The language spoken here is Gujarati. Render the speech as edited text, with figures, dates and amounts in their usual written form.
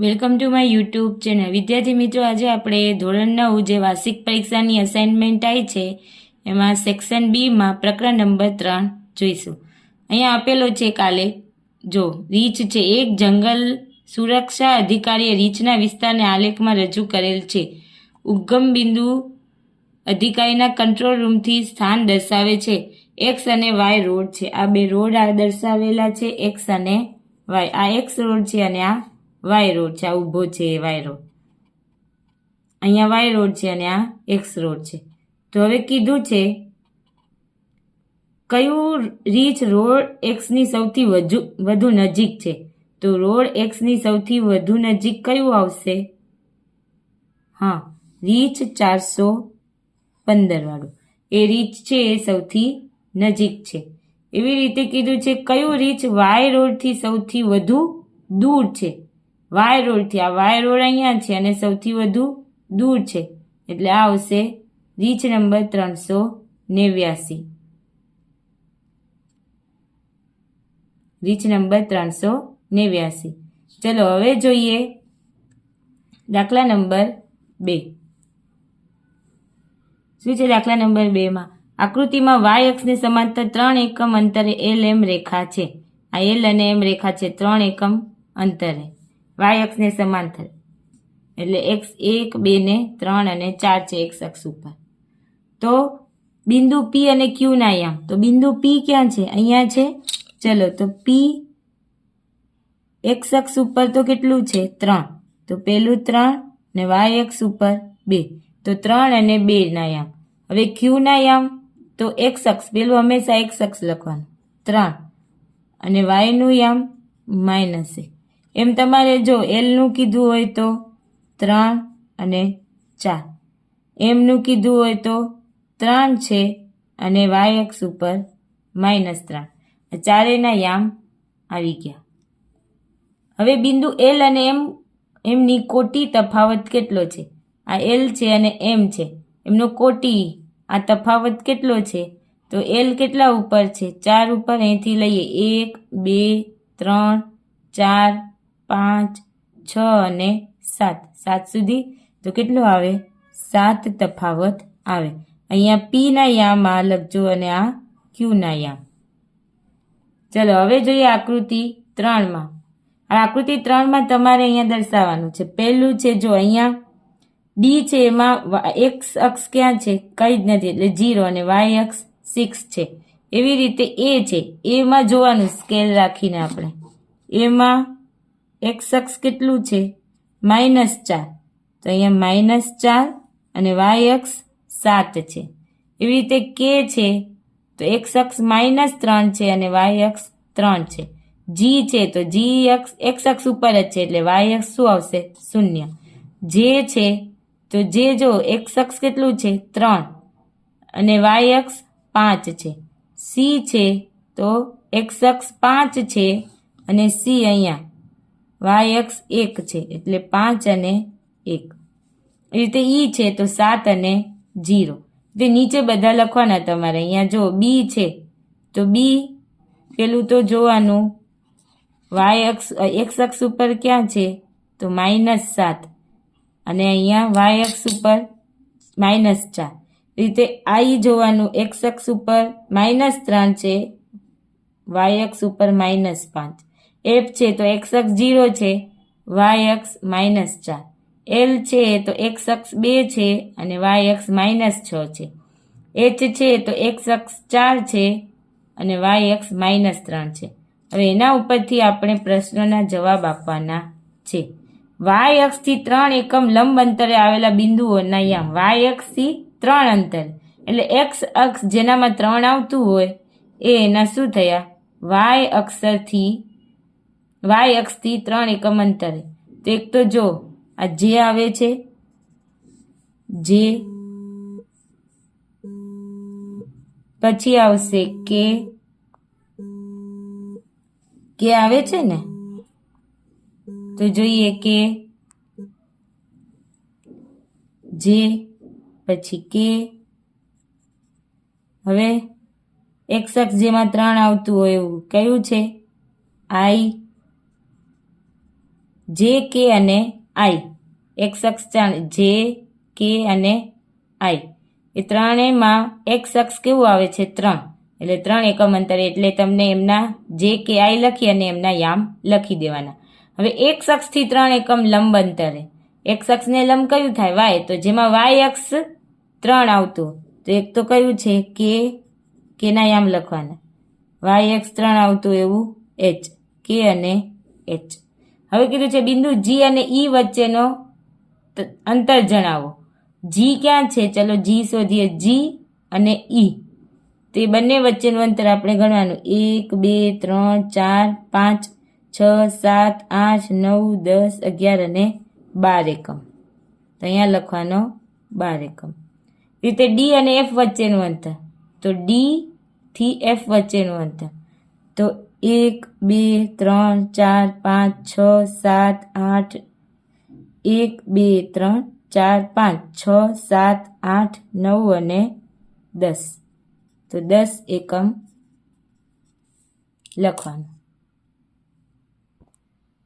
Welcome to my YouTube channel. વિદ્યાર્થી મિત્રો, આજે આપણે ધોરણ 9 જે વાર્ષિક પરીક્ષાની અસાઇનમેન્ટ આવી છે એમાં સેક્શન બીમાં પ્રકરણ નંબર 3 જોઈશું. અહીંયા આપેલો છે કાલે જો રીચ છે. એક જંગલ સુરક્ષા અધિકારીએ રીચના વિસ્તારને આલેખમાં રજૂ કરેલ છે. ઉદ્ગમ બિંદુ અધિકારીના કંટ્રોલ રૂમથી સ્થાન દર્શાવે છે. એક્સ અને વાય રોડ છે. આ બે રોડ આ દર્શાવેલા છે, એક્સ અને વાય. આ એક્સ રોડ છે અને આ વાય રોડ છે. આ ઊભો છે એ વાય રોડ. અહીંયા વાય રોડ છે અને આ એક્સ રોડ છે. તો હવે કીધું છે કયું રીચ રોડ એક્સની સૌથી વધુ નજીક છે. તો રોડ એક્સની સૌથી વધુ નજીક કયું આવશે? હા, રીચ 415 વાળું એ રીચ છે એ સૌથી નજીક છે. એવી રીતે કીધું છે કયું રીચ વાય રોડથી સૌથી વધુ દૂર છે. વાય રોડથી આ વાય રોડ અહીંયા છે અને સૌથી વધુ દૂર છે એટલે આ આવશે રીચ નંબર 389. Rich number 389. ચલો હવે જોઈએ દાખલા નંબર 2. શું છે દાખલા નંબર 2 માં? આકૃતિમાં વાય અક્ષને સમાંતર 3 એકમ અંતરે LM રેખા છે. આ L અને M રેખા છે 3 એકમ અંતરે વાય અક્ષને સમાંતર, એટલે x 1, 2 ને 3 અને 4 છે x અક્ષ ઉપર. તો બિંદુ P અને Q ના યામ. તો બિંદુ P ક્યાં છે? અહીંયા છે. ચલો તો P x અક્ષ ઉપર તો કેટલું છે? 3. તો પેલું 3 ને y અક્ષ ઉપર 2. તો 3 અને 2 ના યામ. હવે Q ના યામ તો x અક્ષ, પેલું હંમેશા x અક્ષ લખવાનું 3 અને y નું યામ માઇનસ. એમ તમારે જો L નું કીધું હોય તો 3 અને 4, M નું કીધું હોય તો 3 છે અને y અક્ષ ઉપર -3. ચારેયના યામ આવી ગયા. હવે બિંદુ L અને એમની કોટી તફાવત કેટલો છે? આ L છે અને M છે, એમનો કોટી આ તફાવત કેટલો છે? તો L કેટલા ઉપર છે? 4 ઉપર. અહીંથી લઈએ 1, 2, 3, 4, 5, 6 અને 7. 7 સુધી. તો કેટલો આવે? 7 તફાવત આવે. અહીંયા P ના યામ આ લખજો અને આ Q ના યામ. ચલો હવે જોઈએ આકૃતિ 3 માં. આ આકૃતિ 3 માં તમારે અહીંયા દર્શાવવાનું છે. પહેલું છે જો અહીંયા D છે, એમાં x અક્ષ ક્યાં છે? કઈ જ નથી એટલે 0 અને y અક્ષ 6 છે. એવી રીતે A છે, એમાં જોવાનું સ્કેલ રાખીને આપણે. એમાં x અક્ષ કેટલું છે? -4. તો અહીંયા -4 અને y અક્ષ 7 છે. એવી રીતે K છે તો x અક્ષ -3 છે અને y અક્ષ 3 છે. G છે તો G અક્ષ x અક્ષ ઉપર જ છે એટલે y અક્ષ શું આવશે? 0. J છે તો J જો x અક્ષ કેટલું છે? 3 અને y અક્ષ 5 છે. C છે તો x અક્ષ 5 છે અને C અહીંયા y અક્ષ 1 છે એટલે 5 અને 1. એ રીતે E છે તો 7 અને 0. તે નીચે બધા લખવાના તમારે. અહીંયા જો B છે તો B પેલું તો જોવાનું y અક્ષ x અક્ષ ઉપર ક્યાં છે? તો -7 અને અહીંયા y અક્ષ ઉપર -4. રીતે I જોવાનું x અક્ષ ઉપર -3 છે, y અક્ષ ઉપર -5. F છે તો x અક્ષ 0 છે, y અક્ષ -4. L છે તો x અક્ષ 2 છે અને y અક્ષ -6 છે. H છે તો x અક્ષ 4 છે અને y અક્ષ -3 છે. હવે એના ઉપરથી આપણે પ્રશ્નના જવાબ આપવાના છે. y અક્ષથી 3 એકમ લંબ અંતરે આવેલા બિંદુઓના યામ. y અક્ષથી 3 અંતર એટલે x અક્ષ જેનામાં 3 આવતું હોય એ એના શું થયા? y અક્ષથી 3 એકમ અંતરે. તો એક તો જો આ જે આવે છે, જે પછી આવશે કે આવે છે ને, તો જોઈએ કે જે પછી કે. હવે x અક્ષ જેમાં 3 આવતું હોય એવું કયું છે? I. જે કે અને આઈ એક્સ અક્ષ જે કે અને આઈ એ ત્રણેયમાં એક્સ અક્ષ કેવું આવે છે 3 એટલે 3 એકમ અંતરે એટલે તમને એમના જે કે આઈ લખી અને એમના યામ લખી દેવાના. હવે એક્સ અક્ષથી 3 એકમ લંબ અંતરે એક્સ અક્ષને લંબ કયું થાય વાય તો જેમાં વાય અક્ષ 3 આવતું તો એક તો કયું છે કે ના યામ લખવાના વાય એક્સ 3 આવતું એવું એચ કે અને એચ. હવે કીધું છે બિંદુ જી અને ઈ વચ્ચેનો અંતર જણાવો. જી ક્યાં છે ચલો જી શોધીએ જી અને ઈ તે બંને વચ્ચેનું અંતર આપણે ગણવાનું 1 2 3 4 5 6 7 8 9 10 11 અને 12 એકમ તો અહીંયા લખવાનો 12 એકમ. રીતે ડી અને એફ વચ્ચેનું અંતર તો ડી થી એફ વચ્ચેનું અંતર તો 1 2 3 4 5 6 7 8 1 2 3 4 5 6 7 8 9 અને 10 તો 10 એકમ લખવાનું.